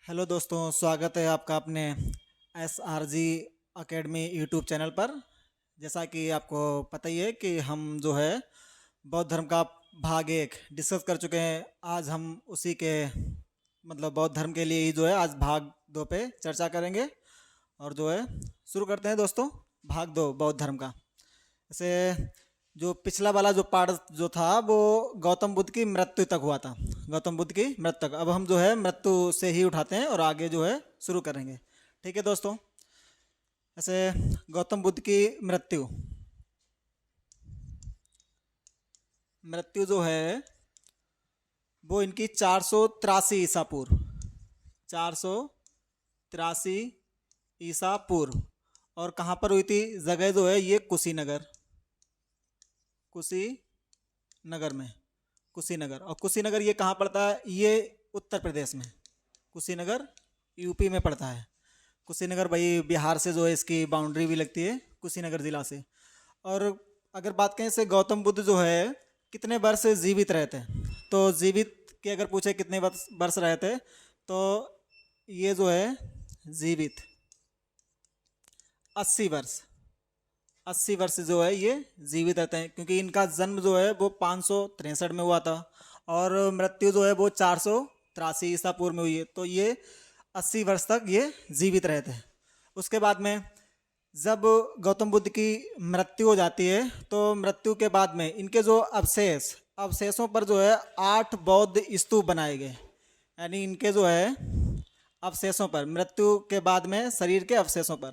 Hello दोस्तों, स्वागत है आपका अपने S R G academy YouTube channel पर। जैसा कि आपको पता ही है कि हम जो है बौद्ध धर्म का भाग एक डिस्कस कर चुके हैं। आज हम उसी के बौद्ध धर्म के लिए ही जो है आज भाग दो पे चर्चा करेंगे। और जो है शुरू करते हैं दोस्तों, भाग दो बौद्ध धर्म का। जैसे जो पिछला वाला जो पार्ट जो था वो गौतम बुद्ध की मृत्यु तक हुआ था। गौतम बुद्ध की मृत्यु तक। अब हम जो है मृत्यु से ही उठाते हैं और आगे जो है शुरू करेंगे। ठीक है दोस्तों। ऐसे गौतम बुद्ध की मृत्यु मृत्यु जो है वो इनकी 483 ईसा पूर्व, 483 ईसा पूर्व। और कहाँ पर हुई थी? जगह जो है ये कुशीनगर, कुशीनगर में, कुशीनगर। और कुशीनगर ये कहाँ पड़ता है? ये उत्तर प्रदेश में। कुशीनगर यूपी में पड़ता है। कुशीनगर भाई बिहार से जो है इसकी बाउंड्री भी लगती है, कुशीनगर ज़िला से। और अगर बात करें से गौतम बुद्ध जो है कितने वर्ष जीवित रहे थे, तो जीवित के अगर पूछे कितने वर्ष रहे थे, तो ये जो है जीवित 80 वर्ष, 80 वर्ष जो है ये जीवित रहते हैं। क्योंकि इनका जन्म जो है वो 563 में हुआ था और मृत्यु जो है वो 483 ईसा पूर्व में हुई है। तो ये 80 वर्ष तक ये जीवित रहे थे। उसके बाद में जब गौतम बुद्ध की मृत्यु हो जाती है तो मृत्यु के बाद में इनके जो अवशेषों पर जो है 8 बौद्ध स्तूप बनाए गए। यानी इनके जो है अवशेषों पर, मृत्यु के बाद में शरीर के अवशेषों पर,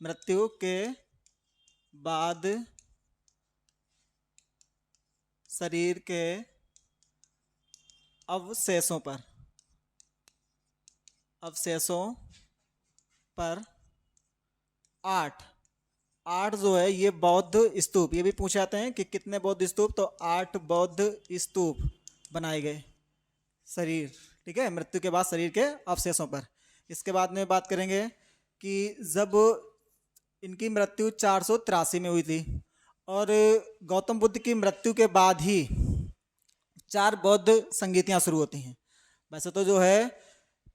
मृत्यु के बाद शरीर के अवशेषों पर, अवशेषों पर 8 8 जो है ये बौद्ध स्तूप। ये भी पूछे जाते हैं कि कितने बौद्ध स्तूप, तो 8 बौद्ध स्तूप बनाए गए शरीर, ठीक है, मृत्यु के बाद शरीर के अवशेषों पर। इसके बाद में बात करेंगे कि जब इनकी मृत्यु 483 में हुई थी और गौतम बुद्ध की मृत्यु के बाद ही 4 बौद्ध संगीतियाँ शुरू होती हैं। वैसे तो जो है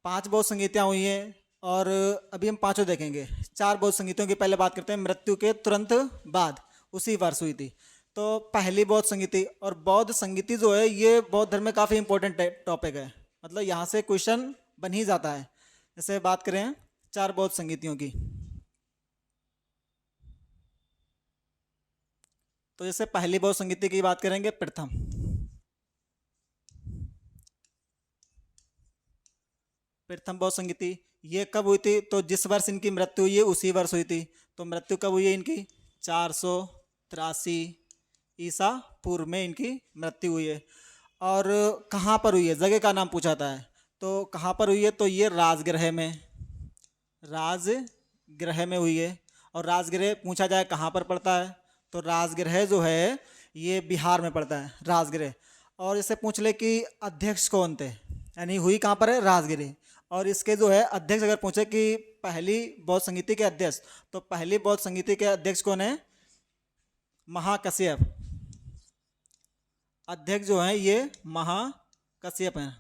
5 बौद्ध संगीतियाँ हुई हैं और अभी हम पांचों देखेंगे। 4 बौद्ध संगीतियों की पहले बात करते हैं। मृत्यु के तुरंत बाद उसी वर्ष हुई थी। तो पहली बौद्ध संगीति, और बौद्ध संगीति जो है ये बौद्ध धर्म में काफ़ी इंपॉर्टेंट टॉपिक है, मतलब यहाँ से क्वेश्चन बन ही जाता है। जैसे बात करें 4 बौद्ध संगीतियों की, तो जैसे पहली बौद्ध संगीति की बात करेंगे, प्रथम बौद्ध संगीति ये कब हुई थी? तो जिस वर्ष इनकी मृत्यु हुई है उसी वर्ष हुई थी। तो मृत्यु कब हुई है इनकी? 483 ईसा पूर्व में इनकी मृत्यु हुई है। और कहाँ पर हुई है? जगह का नाम पूछा था है, तो कहाँ पर हुई है? तो ये राजगृह में, राजगृह में हुई है। और राजगृह पूछा जाए कहाँ पर पड़ता है, तो राजगृह जो है ये बिहार में पड़ता है, राजगृह। और इससे पूछ ले कि अध्यक्ष कौन थे, यानी हुई कहाँ पर है? राजगृह। और इसके जो है अध्यक्ष अगर पूछे कि पहली बौद्ध संगीति के अध्यक्ष, तो पहली बौद्ध संगीति के अध्यक्ष कौन है? महाकश्यप। अध्यक्ष जो है ये महाकश्यप हैं,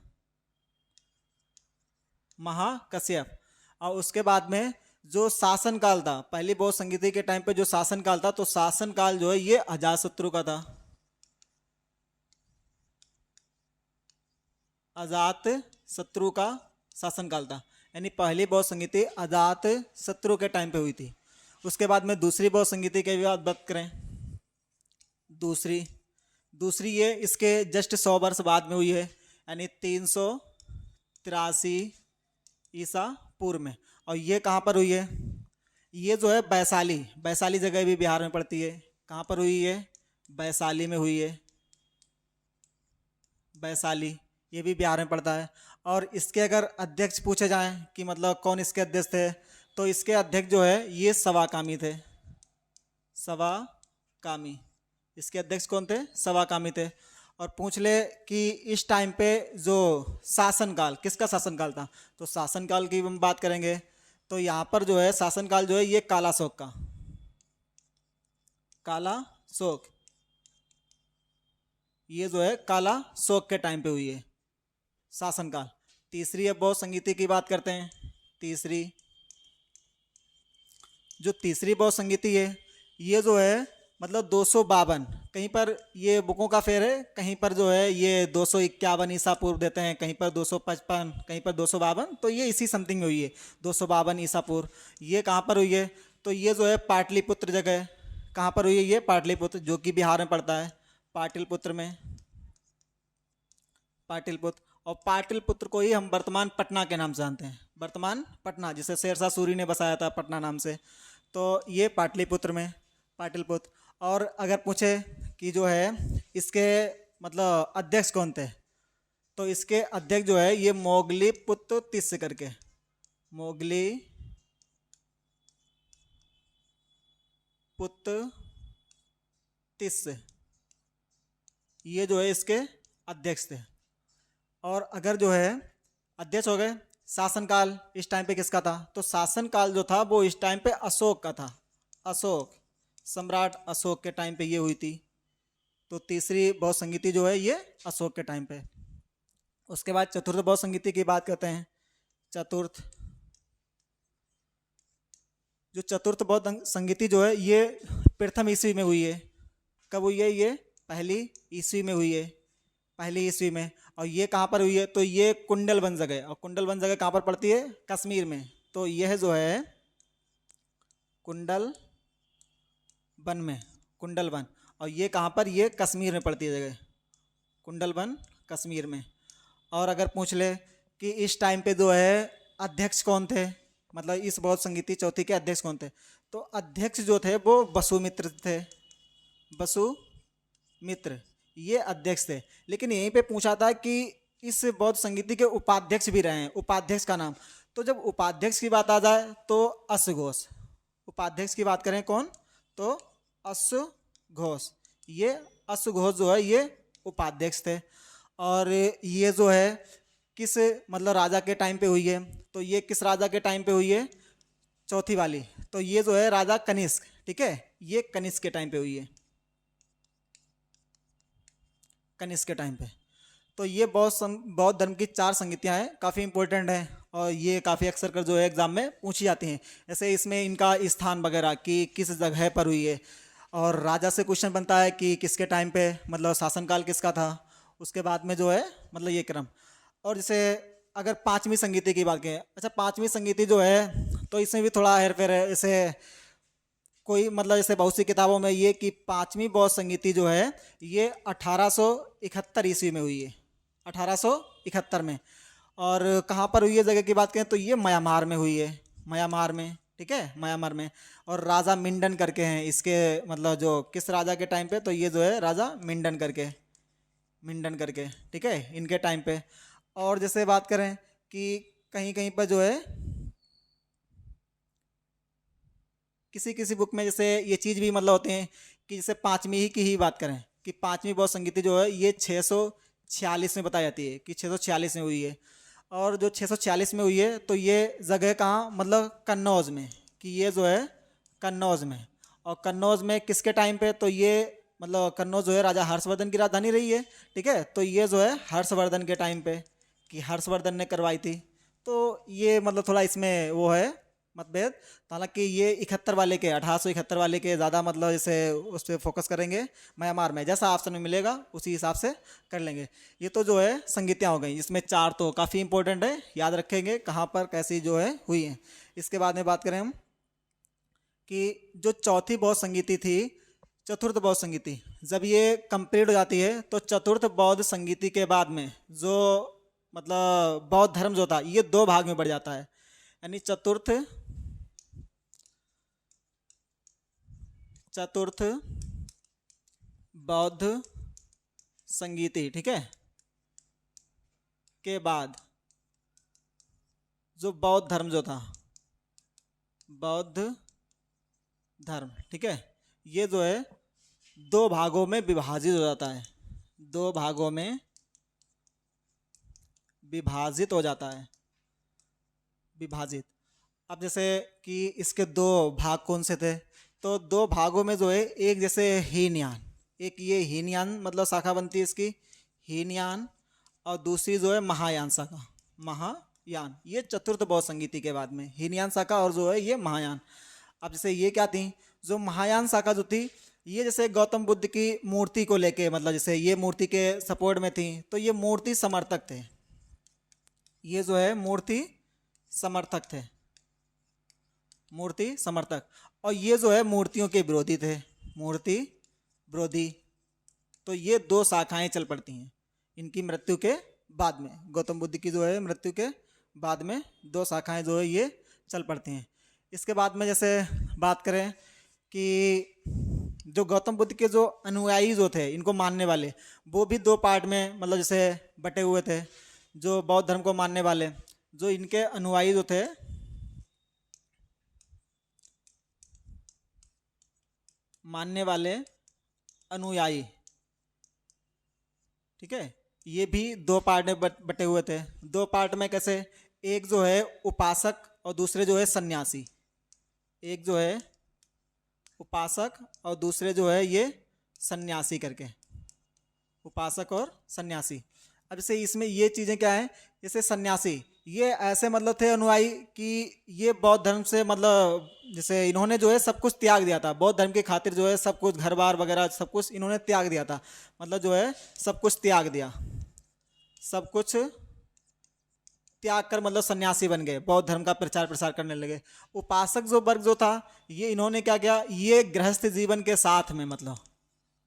महाकश्यप। और उसके बाद में जो शासन काल था पहली बौद्ध संगीति के टाइम पे, जो शासन काल था, तो शासन काल जो है ये अजातशत्रु का था। अजात शत्रु का शासनकाल था। यानी पहली बौद्ध संगीति अजात शत्रु के टाइम पे हुई थी। उसके बाद में दूसरी बौद्ध संगीति की बात करें, दूसरी दूसरी ये इसके जस्ट 100 वर्ष बाद में हुई है, यानी 383 ईसा पूर्व में। और ये कहाँ पर हुई है? ये जो है वैशाली, वैशाली जगह भी बिहार में पड़ती है। कहाँ पर हुई है? वैशाली में हुई है, वैशाली, ये भी बिहार में पड़ता है। और इसके अगर अध्यक्ष पूछे जाएं कि मतलब कौन इसके अध्यक्ष थे, तो इसके अध्यक्ष जो है ये सवाकामी थे, सवाकामी। इसके अध्यक्ष कौन थे? सवाकामी थे। और पूछ ले कि इस टाइम पे जो शासनकाल, किसका शासनकाल था, तो शासनकाल की हम बात करेंगे, तो यहाँ पर जो है शासनकाल जो है ये कालाशोक का, कालाशोक, ये जो है काला शोक के टाइम पे हुई है। शासनकाल। तीसरी अब बौद्ध संगीति की बात करते हैं। तीसरी बौद्ध संगीति है, ये जो है मतलब 252, कहीं पर ये बुकों का फेर है, कहीं पर जो है ये 251 ईसा पूर्व देते हैं, कहीं पर 255, कहीं पर 252, तो ये इसी समथिंग में हुई है 252 ईसा पूर्व। ये कहाँ पर हुई है? तो ये जो है पाटलिपुत्र जगह है। कहाँ पर हुई है ये? पाटलिपुत्र, जो कि बिहार में पड़ता है। पाटलिपुत्र में, पाटलिपुत्र, और पाटलिपुत्र को ही हम वर्तमान पटना के नाम से जानते हैं। वर्तमान पटना, जिसे शेरशाह सूरी ने बसाया था पटना नाम से, तो ये पाटलिपुत्र में, पाटलिपुत्र। और अगर पूछे कि जो है इसके मतलब अध्यक्ष कौन थे, तो इसके अध्यक्ष जो है ये मोगली पुत्र तिस्य करके, मोगली पुत्र तिस्य, ये जो है इसके अध्यक्ष थे। और अगर जो है अध्यक्ष हो गए, शासनकाल इस टाइम पे किसका था? तो शासनकाल जो था वो इस टाइम पे अशोक का था। अशोक, सम्राट अशोक के टाइम पे ये हुई थी। तो तीसरी बौद्ध संगीति जो है ये अशोक के टाइम पे। उसके बाद चतुर्थ बौद्ध संगीति की बात करते हैं। चतुर्थ, जो चतुर्थ बौद्ध संगीति जो है ये प्रथम ईस्वी में हुई है। कब हुई है ये? पहली ईस्वी में हुई है, पहली ईस्वी में। और ये कहाँ पर हुई है? तो ये कुंडलबन जगह, और कुंडलबन जगह कहाँ पर पड़ती है? कश्मीर में। तो यह जो है कुंडलबन में, कुंडलबन, और ये कहाँ पर? ये कश्मीर में पड़ती है जगह, कुंडलबन कश्मीर में। और अगर पूछ ले कि इस टाइम पे जो है अध्यक्ष कौन थे, मतलब इस बौद्ध संगीति चौथी के अध्यक्ष कौन थे, तो अध्यक्ष जो थे वो वसुमित्र थे। वसुमित्र ये अध्यक्ष थे। लेकिन यहीं पे पूछा था कि इस बौद्ध संगीति के उपाध्यक्ष भी रहे हैं, उपाध्यक्ष का नाम। तो जब उपाध्यक्ष की बात आ जाए तो अश्वघोष, उपाध्यक्ष की बात करें कौन? तो अश्वघोष, ये अश्वघोष जो है ये उपाध्यक्ष थे। और ये जो है किस मतलब राजा के टाइम पे हुई है? तो ये किस राजा के टाइम पे हुई है? चौथी वाली, तो ये जो है राजा कनिष्क, ठीक है, ये कनिष्क के टाइम पे हुई है, कनिष्क के टाइम पे। तो ये बौद्ध धर्म की 4 संगीतियाँ हैं, काफ़ी इंपॉर्टेंट हैं, और ये काफ़ी अक्सर कर जो है एग्जाम में पूछी जाती हैं। जैसे इसमें इनका स्थान वगैरह कि किस जगह पर हुई है, और राजा से क्वेश्चन बनता है कि किसके टाइम पे मतलब शासनकाल किसका था, उसके बाद में जो है मतलब ये क्रम। और जैसे अगर 5वीं संगीति की बात करें, अच्छा 5वीं संगीति जो है तो इसमें भी थोड़ा हेर फेर है। जैसे कोई मतलब जैसे बहुत सी किताबों में ये कि 5वीं बौद्ध संगीति जो है ये 1871 ईस्वी में हुई है, 1871 में। और कहाँ पर हुई है जगह की बात करें तो ये म्यांमार में हुई है, म्यांमार में, ठीक है, म्यांमार में। और राजा मिंडन करके हैं इसके मतलब जो किस राजा के टाइम पे? तो ये जो है राजा मिंडन करके, मिंडन करके, ठीक है, इनके टाइम पे। और जैसे बात करें कि कहीं कहीं पर जो है किसी किसी बुक में जैसे ये चीज़ भी मतलब होते हैं कि जैसे 5वीं की ही बात करें कि 5वीं बौद्ध संगीति जो है ये 646 में बताई जाती है कि 646 में हुई है। और जो 646 में हुई है तो ये जगह कहाँ? मतलब कन्नौज में, कि ये जो है कन्नौज में। और कन्नौज में किसके टाइम पे? तो ये मतलब कन्नौज जो है राजा हर्षवर्धन की राजधानी रही है, ठीक है। तो ये जो है हर्षवर्धन के टाइम पे कि हर्षवर्धन ने करवाई थी। तो ये मतलब थोड़ा इसमें वो है मतभेद। हालांकि ये 71 वाले के, 1871 वाले के ज़्यादा मतलब जैसे उस पर फोकस करेंगे। म्यांमार में जैसा ऑप्शन में मिलेगा उसी हिसाब से कर लेंगे। ये तो जो है संगीतियाँ हो गई, इसमें 4 तो काफ़ी इंपॉर्टेंट है, याद रखेंगे कहाँ पर कैसी जो है हुई है। इसके बाद में बात करें हम कि जो चौथी बौद्ध संगीति थी, चतुर्थ बौद्ध संगीति, जब ये कंप्लीट हो जाती है तो चतुर्थ बौद्ध संगीति के बाद में जो मतलब बौद्ध धर्म जो था ये 2 भाग में बढ़ जाता है। यानी चतुर्थ बौद्ध संगीति, ठीक है, के बाद जो बौद्ध धर्म जो था, बौद्ध धर्म, ठीक है, ये जो है 2 भागों में विभाजित हो जाता है, 2 भागों में विभाजित हो जाता है, विभाजित। अब जैसे कि इसके 2 भाग कौन से थे? तो 2 भागों में जो है एक जैसे हीनयान, एक ये हीनयान मतलब शाखा बनती है इसकी हीनयान, और दूसरी जो है महायान शाखा, महायान। ये चतुर्थ बौद्ध संगीति के बाद में हीनयान शाखा और जो है ये महायान। अब जैसे ये क्या थी, जो महायान शाखा जो थी ये जैसे गौतम बुद्ध की मूर्ति को लेके, मतलब जैसे ये मूर्ति के सपोर्ट में थी, तो ये मूर्ति समर्थक थे, ये जो है मूर्ति समर्थक थे, मूर्ति समर्थक। और ये जो है मूर्तियों के विरोधी थे, मूर्ति विरोधी। तो ये दो शाखाएं चल पड़ती हैं इनकी मृत्यु के बाद में, गौतम बुद्ध की जो है मृत्यु के बाद में दो शाखाएं जो है ये चल पड़ती हैं। इसके बाद में जैसे बात करें कि जो गौतम बुद्ध के जो अनुयायी जो थे, इनको मानने वाले, वो भी दो पार्ट में मतलब जैसे बटे हुए थे। जो बौद्ध धर्म को मानने वाले, जो इनके अनुयायी जो थे, मानने वाले अनुयायी, ठीक है, ये भी दो पार्ट में बटे हुए थे। दो पार्ट में कैसे, एक जो है उपासक और दूसरे जो है सन्यासी, एक जो है उपासक और दूसरे जो है ये सन्यासी करके, उपासक और सन्यासी। अब जैसे इसमें ये चीज़ें क्या हैं, जैसे सन्यासी ये ऐसे मतलब थे अनुयायी कि ये बौद्ध धर्म से मतलब जैसे इन्होंने जो है सब कुछ त्याग दिया था, बौद्ध धर्म की खातिर जो है सब कुछ घर बार वगैरह सब कुछ इन्होंने त्याग दिया था, मतलब जो है सब कुछ त्याग दिया, सब कुछ त्याग कर मतलब सन्यासी बन गए, बौद्ध धर्म का प्रचार प्रसार करने लगे। उपासक जो वर्ग जो था, ये इन्होंने क्या किया, ये गृहस्थ जीवन के साथ में मतलब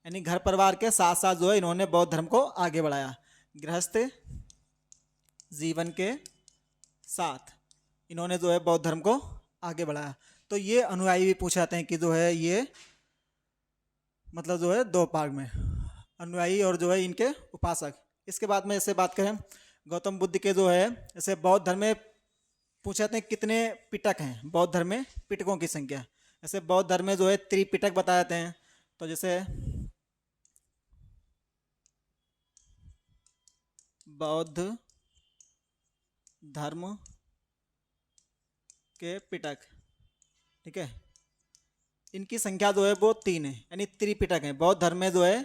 यानी घर परिवार के साथ साथ जो है इन्होंने बौद्ध धर्म को आगे बढ़ाया। गृहस्थ जीवन के साथ इन्होंने जो है बौद्ध धर्म को आगे बढ़ाया। तो ये अनुयायी भी पूछे जाते हैं कि जो है ये मतलब जो है दो भाग में, अनुयायी और जो है इनके उपासक। इसके बाद में जैसे बात करें गौतम बुद्ध के जो है, जैसे बौद्ध धर्म में पूछे जाते हैं कितने पिटक हैं, बौद्ध धर्म में पिटकों की संख्या। जैसे बौद्ध धर्म में जो है त्रिपिटक बताए जाते हैं। तो जैसे बौद्ध धर्म के पिटक, ठीक है, इनकी संख्या जो है वो 3 है, यानी त्रिपिटक है। बौद्ध धर्म में जो है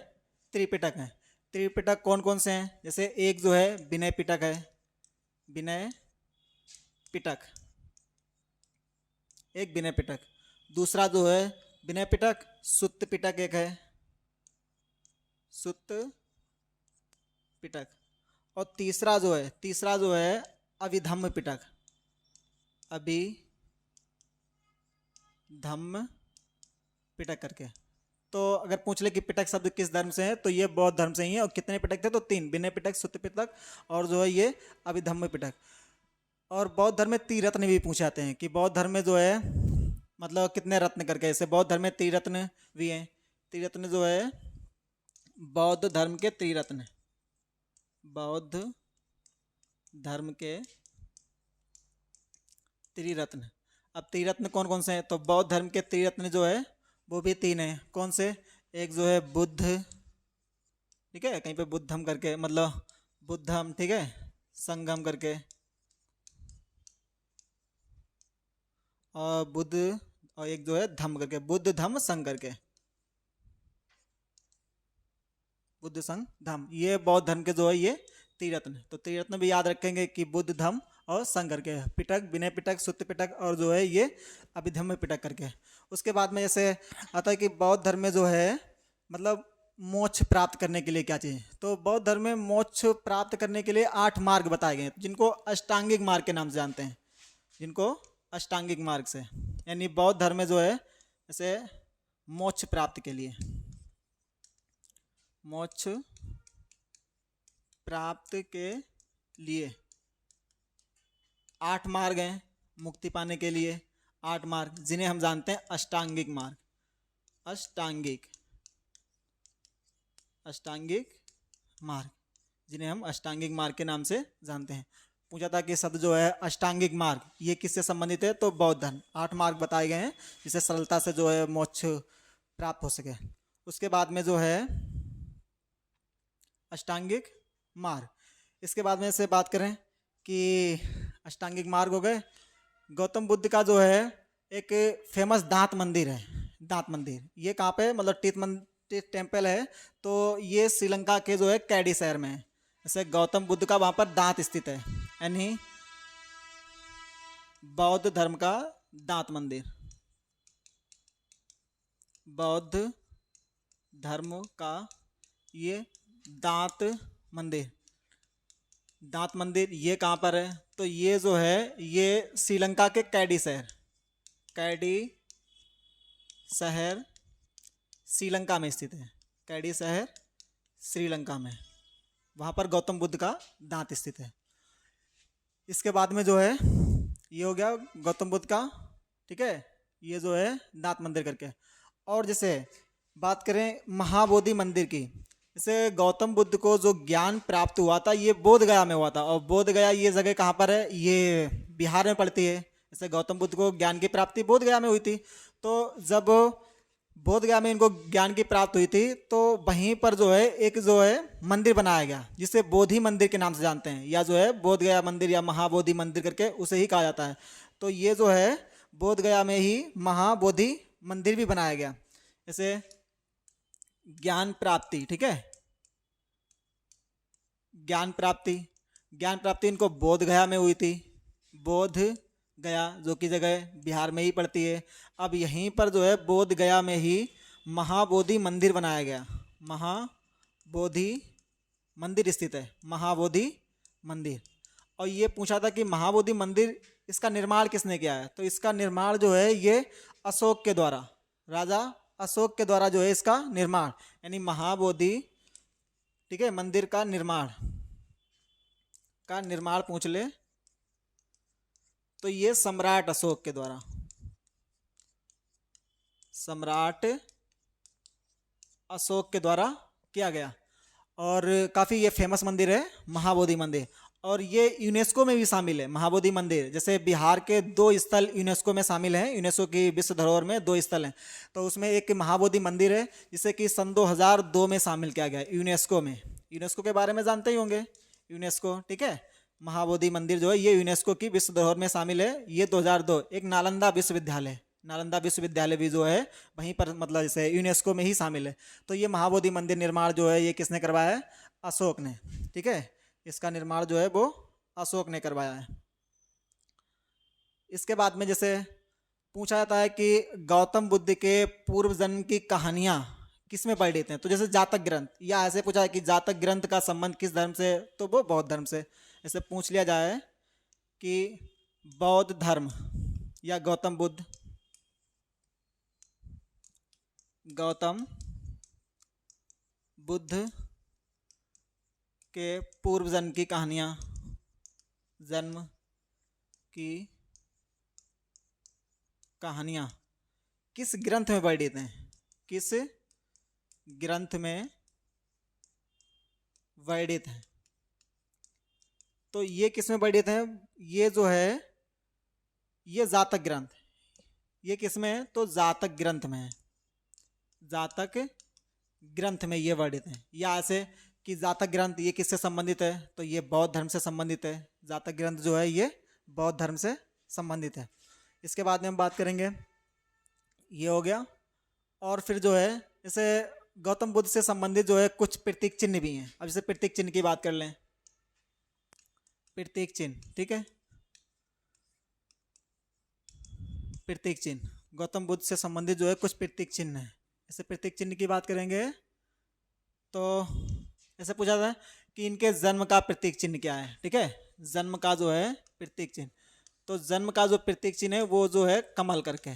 त्रिपिटक है। त्रिपिटक कौन कौन से हैं, जैसे एक जो है विनय पिटक है, विनय पिटक, एक विनय पिटक। दूसरा जो है विनय पिटक, सुत्त पिटक एक है, सुत्त पिटक। और तीसरा जो है अभिधम्म पिटक, अभिधम्म पिटक करके। तो अगर पूछ ले कि पिटक शब्द किस धर्म से है, तो ये बौद्ध धर्म से ही है। और कितने पिटक थे, तो 3, विनय पिटक, सुत्त पिटक और जो है ये अभिधम्म पिटक। और बौद्ध धर्म में त्रिरत्न भी पूछे जाते हैं कि बौद्ध धर्म में जो है मतलब कितने रत्न करके, ऐसे बौद्ध धर्म में त्रिरत्न भी हैं। त्रिरत्न जो है बौद्ध धर्म के त्रिरत्न, बौद्ध धर्म के त्रिरत्न। अब त्रिरत्न कौन कौन से हैं, तो बौद्ध धर्म के त्रिरत्न जो है वो भी 3 हैं। कौन से, एक जो है बुद्ध, ठीक है, कहीं पे बुद्धम करके मतलब बुद्धम, ठीक है, संगम करके, और बुद्ध, और एक जो है धम्म करके, बुद्ध धम्म संघ करके, बुद्ध संघ धम्म। ये बौद्ध धर्म के जो है ये त्रिरत्न। तो त्रिरत्न भी याद रखेंगे कि बुद्ध धम्म और संघ करके, पिटक, विनय पिटक, सुत्त पिटक और जो है ये अभिधम्म पिटक करके। उसके बाद में जैसे आता है कि बौद्ध धर्म में जो है मतलब मोक्ष प्राप्त करने के लिए क्या चाहिए, तो बौद्ध धर्म में मोक्ष प्राप्त करने के लिए 8 मार्ग बताए गए हैं, जिनको अष्टांगिक मार्ग के नाम से जानते हैं, जिनको अष्टांगिक मार्ग से, यानी बौद्ध धर्म में जो है जैसे मोक्ष प्राप्त के लिए, मोक्ष प्राप्त के लिए 8 मार्ग हैं मुक्ति पाने के लिए, 8 मार्ग जिन्हें हम जानते हैं अष्टांगिक मार्ग, अष्टांगिक मार्ग, जिन्हें हम अष्टांगिक मार्ग के नाम से जानते हैं। पूछा था कि शब्द जो है अष्टांगिक मार्ग ये किससे संबंधित है, तो बौद्ध धर्म। 8 मार्ग बताए गए हैं जिससे सरलता से जो है मोक्ष प्राप्त हो सके। उसके बाद में जो है अष्टांगिक मार्ग। इसके बाद में से बात करें कि अष्टांगिक मार्ग हो गए। गौतम बुद्ध का जो है एक फेमस दांत मंदिर है, दांत मंदिर, ये कहाँ पे मतलब टीथ टेम्पल है, तो ये श्रीलंका के जो है कैडी शहर में है। जैसे गौतम बुद्ध का वहां पर दांत स्थित है, यानी बौद्ध धर्म का दांत मंदिर, बौद्ध धर्म का ये दांत मंदिर। दांत मंदिर ये कहाँ पर है? तो ये जो है ये श्रीलंका के कैडी शहर, कैडी शहर श्रीलंका में स्थित है। कैडी शहर श्रीलंका में, वहाँ पर गौतम बुद्ध का दांत स्थित है। इसके बाद में जो है ये हो गया गौतम बुद्ध का, ठीक है, ये जो है दांत मंदिर करके। और जैसे बात करें महाबोधि मंदिर की, जैसे गौतम बुद्ध को जो ज्ञान प्राप्त हुआ था ये बोध गया में हुआ था, और बोध गया ये जगह कहाँ पर है? ये बिहार में पड़ती है। जैसे गौतम बुद्ध को ज्ञान की प्राप्ति बोध गया में हुई थी, तो जब बोध गया में इनको ज्ञान की प्राप्त हुई थी तो वहीं पर जो है एक जो है मंदिर बनाया गया जिसे बोधि मंदिर के नाम से जानते हैं, या जो है बोध गया मंदिर या महाबोधि मंदिर करके उसे ही कहा जाता है। तो ये जो है बोध गया में ही महाबोधि मंदिर भी बनाया गया। जैसे ज्ञान प्राप्ति, ठीक है, ज्ञान प्राप्ति इनको बोध गया में हुई थी, बोध गया जो कि जगह बिहार में ही पड़ती है। अब यहीं पर जो है बोध गया में ही महाबोधि मंदिर बनाया गया, महाबोधि मंदिर स्थित है, महाबोधि मंदिर। और ये पूछा था कि महाबोधि मंदिर इसका निर्माण किसने किया है? तो इसका निर्माण जो है ये अशोक के द्वारा, राजा अशोक के द्वारा जो है इसका निर्माण, यानी महाबोधि, ठीक है, मंदिर का निर्माण पूछ ले तो ये सम्राट अशोक के द्वारा, सम्राट अशोक के द्वारा किया गया। और काफ़ी ये फेमस मंदिर है महाबोधि मंदिर, और ये यूनेस्को में भी शामिल है महाबोधि मंदिर। जैसे बिहार के 2 स्थल यूनेस्को में शामिल हैं, यूनेस्को की विश्व धरोहर में 2 स्थल हैं, तो उसमें एक महाबोधि मंदिर है जिसे कि सन 2002 में शामिल किया गया यूनेस्को में। यूनेस्को के बारे में जानते ही होंगे, यूनेस्को, ठीक है। महाबोधि मंदिर जो है ये यूनेस्को की विश्व धरोहर में शामिल है। ये 2002 एक नालंदा विश्वविद्यालय भी जो है वहीं पर, मतलब जैसे यूनेस्को में ही शामिल है। तो ये महाबोधि मंदिर निर्माण जो है ये किसने करवाया है? अशोक ने, ठीक है, इसका निर्माण जो है वो अशोक ने करवाया है। इसके बाद में जैसे पूछा जाता है कि गौतम बुद्ध के पूर्व जन्म की कहानियां किसमें वर्णित हैं? तो जैसे जातक ग्रंथ, या ऐसे पूछा है कि जातक ग्रंथ का संबंध किस धर्म से? तो वो बौद्ध धर्म से। ऐसे पूछ लिया जाए कि बौद्ध धर्म या गौतम बुद्ध के पूर्व जन्म की कहानियां, जन्म की कहानियां किस ग्रंथ में वर्णित हैं? किस ग्रंथ में वर्णित हैं? तो ये किस में वर्णित है? ये जो है ये जातक ग्रंथ, ये किस में है? तो जातक ग्रंथ में है, जातक ग्रंथ में ये वर्णित है। या ऐसे कि जातक ग्रंथ ये किससे संबंधित है? तो ये बौद्ध धर्म से संबंधित है, जातक ग्रंथ जो है ये बौद्ध धर्म से संबंधित है। इसके बाद में हम बात करेंगे, ये हो गया। और फिर जो है जैसे गौतम बुद्ध से संबंधित जो है कुछ प्रतीक चिन्ह भी हैं। अब जैसे प्रतीक चिन्ह की बात कर लें, प्रतीक चिन्ह, ठीक है, प्रतीक चिन्ह गौतम बुद्ध से संबंधित जो है कुछ प्रतीक चिन्ह है। ऐसे प्रतीक चिन्ह की बात करेंगे तो ऐसे पूछा था कि इनके जन्म का प्रतीक चिन्ह क्या है, ठीक है, जन्म का जो है प्रतीक चिन्ह। तो जन्म का जो प्रतीक चिन्ह है वो जो है कमल करके,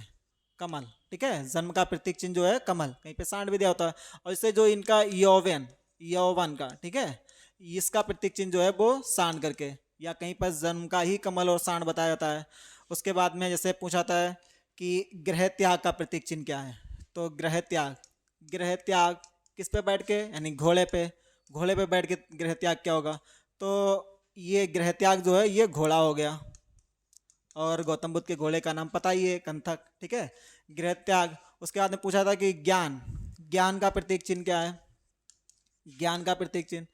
कमल, ठीक है, जन्म का प्रतीक चिन्ह जो है कमल, कहीं पे सांड भी दिया होता है। और इससे जो इनका यौवन का, ठीक है, इसका प्रतीक चिन्ह जो है वो सांड करके, या कहीं पर जन्म का ही कमल और सांड बताया जाता है। उसके बाद में जैसे पूछा था कि गृह त्याग का प्रतीक चिन्ह क्या है? तो गृह त्याग किस पे बैठ के, यानी घोड़े पे बैठ के गृह त्याग क्या होगा? तो ये गृह त्याग जो है ये घोड़ा हो गया, और गौतम बुद्ध के घोड़े का नाम पता ही है, कंथक, ठीक है, गृह त्याग। उसके बाद में पूछा था कि ज्ञान का प्रतीक चिन्ह क्या है? ज्ञान का प्रतीक चिन्ह,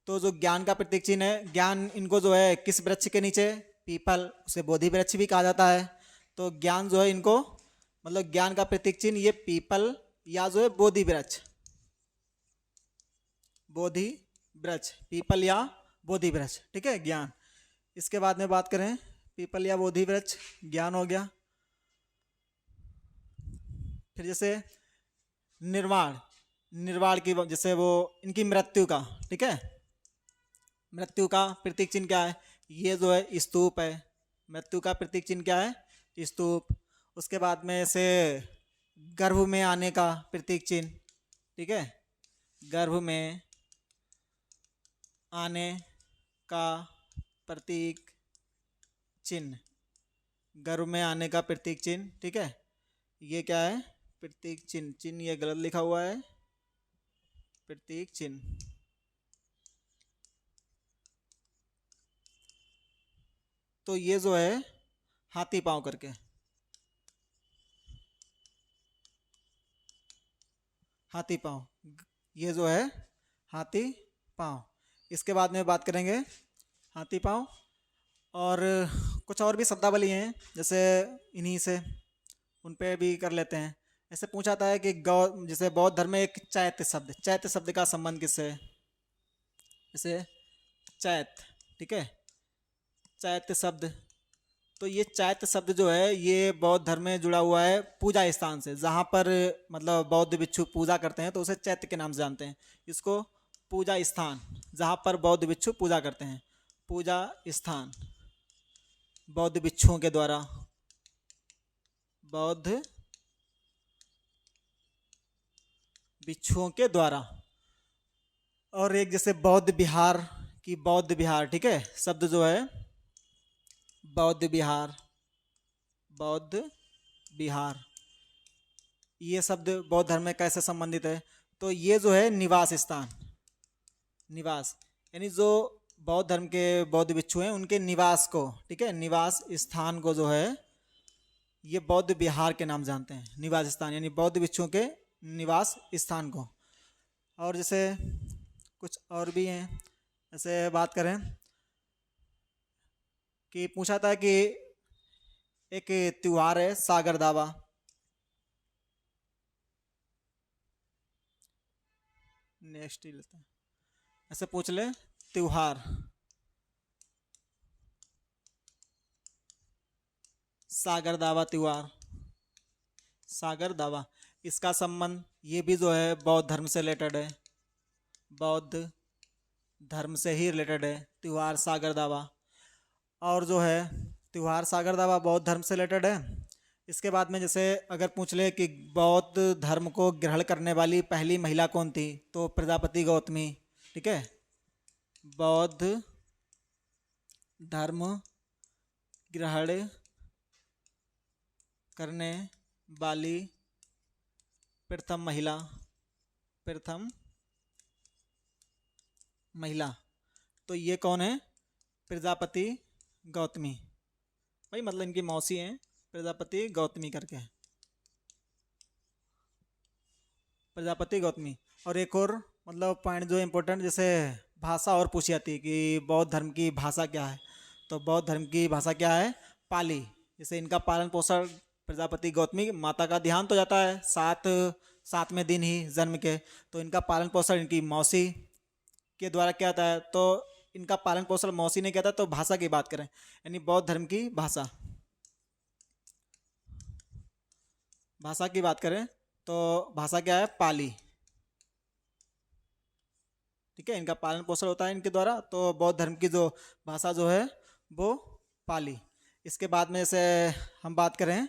तो जो ज्ञान का प्रतीक चिन्ह है, ज्ञान इनको जो है किस वृक्ष के नीचे? पीपल, उसे बोधि वृक्ष भी कहा जाता है। तो ज्ञान जो है इनको, मतलब ज्ञान का प्रतीक चिन्ह ये पीपल या जो है बोधि वृक्ष, पीपल या बोधि वृक्ष, ठीक है, ज्ञान। इसके बाद में बात करें पीपल या बोधि वृक्ष, ज्ञान हो गया। फिर जैसे निर्वाण, निर्वाण की जैसे वो इनकी मृत्यु का, ठीक है, मृत्यु का प्रतीक चिन्ह क्या है, ये जो है स्तूप है। मृत्यु का प्रतीक चिन्ह क्या है, स्तूप। उसके बाद में से गर्भ में आने का प्रतीक चिन्ह, ठीक है, गर्भ में आने का प्रतीक चिन्ह, गर्भ में आने का प्रतीक चिन्ह, ठीक है, ये क्या है, प्रतीक चिन्ह। चिन्ह ये गलत लिखा हुआ है, प्रतीक चिन्ह। तो ये जो है हाथी पांव करके, हाथी पांव, ये जो है हाथी पांव। इसके बाद में बात करेंगे हाथी पांव, और कुछ और भी शब्दावली हैं जैसे इन्हीं से, उन पे भी कर लेते हैं। ऐसे पूछा था है कि गौ, जैसे बौद्ध धर्म में एक चैत्य शब्द, चैत्य शब्द का संबंध किससे है, जैसे चैत, ठीक है, चैत्य शब्द। तो ये चैत्य शब्द जो है ये बौद्ध धर्म में जुड़ा हुआ है पूजा स्थान से, जहाँ पर मतलब बौद्ध भिक्षु पूजा करते हैं तो उसे चैत्य के नाम से जानते हैं। इसको पूजा स्थान, जहाँ पर बौद्ध भिक्षु पूजा करते हैं, पूजा स्थान बौद्ध भिक्षुओं के द्वारा, बौद्ध भिक्षुओं के द्वारा। और एक जैसे बौद्ध विहार की, बौद्ध विहार, ठीक है, शब्द जो है बौद्ध विहार, बौद्ध विहार, ये शब्द बौद्ध धर्म में कैसे संबंधित है, तो ये जो है निवास स्थान, निवास, यानी जो बौद्ध धर्म के बौद्ध भिक्षु हैं उनके निवास को, ठीक है, निवास स्थान को जो है ये बौद्ध विहार के नाम जानते हैं, निवास स्थान यानी बौद्ध भिक्षुओं के निवास स्थान को। और जैसे कुछ और भी हैं, जैसे बात करें कि पूछा था कि एक त्योहार है सागर दावा, नेक्स्ट ही लेते हैं, ऐसे पूछ ले त्योहार सागर दावा, त्योहार सागर दावा, इसका संबंध ये भी जो है बौद्ध धर्म से रिलेटेड है, बौद्ध धर्म से ही रिलेटेड है त्योहार सागर दावा। और जो है त्योहार सागर दावा बौद्ध धर्म से रिलेटेड है। इसके बाद में जैसे अगर पूछ ले कि बौद्ध धर्म को ग्रहण करने वाली पहली महिला कौन थी, तो प्रजापति गौतमी, ठीक है, बौद्ध धर्म ग्रहण करने वाली प्रथम महिला, प्रथम महिला, तो ये कौन है, प्रजापति गौतमी, भाई मतलब इनकी मौसी हैं, प्रजापति गौतमी करके, प्रजापति गौतमी। और एक और मतलब पॉइंट जो इम्पोर्टेंट, जैसे भाषा और पूछी जाती है कि बौद्ध धर्म की भाषा क्या है, तो बौद्ध धर्म की भाषा क्या है, पाली। जैसे इनका पालन पोषण प्रजापति गौतमी, माता का देहांत हो जाता है सातवें दिन ही जन्म के, तो इनका पालन पोषण इनकी मौसी के द्वारा किया जाता है। तो इनका पालन पोषण मौसी ने किया था। तो भाषा की बात करें यानी बौद्ध धर्म की भाषा, भाषा की बात करें तो भाषा क्या है, पाली, ठीक है, इनका पालन पोषण होता है इनके द्वारा। तो बौद्ध धर्म की जो भाषा जो है वो पाली। इसके बाद में से हम बात करें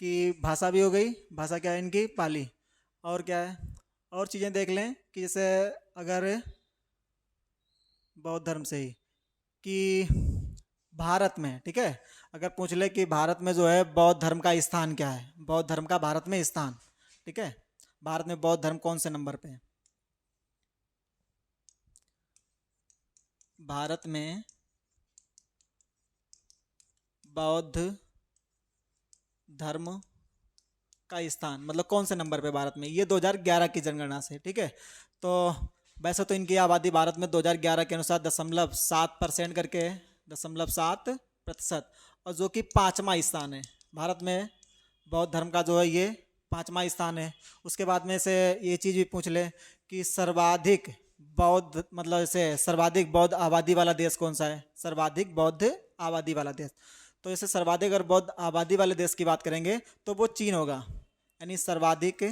कि भाषा भी हो गई, भाषा क्या है इनकी, पाली। और क्या है, और चीज़ें देख लें कि जैसे अगर बौद्ध धर्म से ही कि भारत में, ठीक है, अगर पूछ ले कि भारत में जो है बौद्ध धर्म का स्थान क्या है, बौद्ध धर्म का भारत में स्थान, ठीक है, भारत में बौद्ध धर्म कौन से नंबर पे है, भारत में बौद्ध धर्म का स्थान मतलब कौन से नंबर पे भारत में, ये 2011 की जनगणना से, ठीक है। तो वैसे तो इनकी आबादी भारत में 2011 के अनुसार 0.7% करके, 0.7%, और जो कि 5वां स्थान है भारत में बौद्ध धर्म का, जो है ये 5वां स्थान है। उसके बाद में से ये चीज़ भी पूछ ले कि सर्वाधिक बौद्ध मतलब जैसे सर्वाधिक बौद्ध आबादी वाला देश कौन सा है, सर्वाधिक बौद्ध आबादी वाला देश। तो जैसे सर्वाधिक और बौद्ध आबादी वाले देश की बात करेंगे तो वो चीन होगा, यानी सर्वाधिक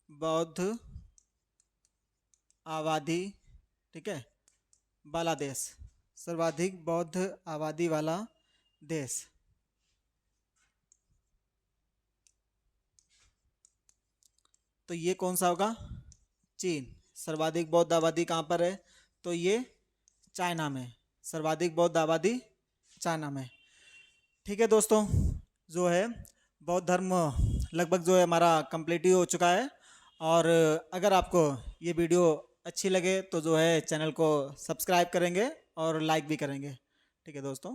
बौद्ध आबादी, ठीक है, वाला देश, सर्वाधिक बौद्ध आबादी वाला देश। तो ये कौन सा होगा, चीन। सर्वाधिक बौद्ध आबादी कहाँ पर है, तो ये चाइना में, सर्वाधिक बौद्ध आबादी चाइना में। ठीक है दोस्तों, जो है बौद्ध धर्म लगभग जो है हमारा कंप्लीट ही हो चुका है। और अगर आपको ये वीडियो अच्छी लगे तो जो है चैनल को सब्सक्राइब करेंगे और लाइक भी करेंगे। ठीक है दोस्तों।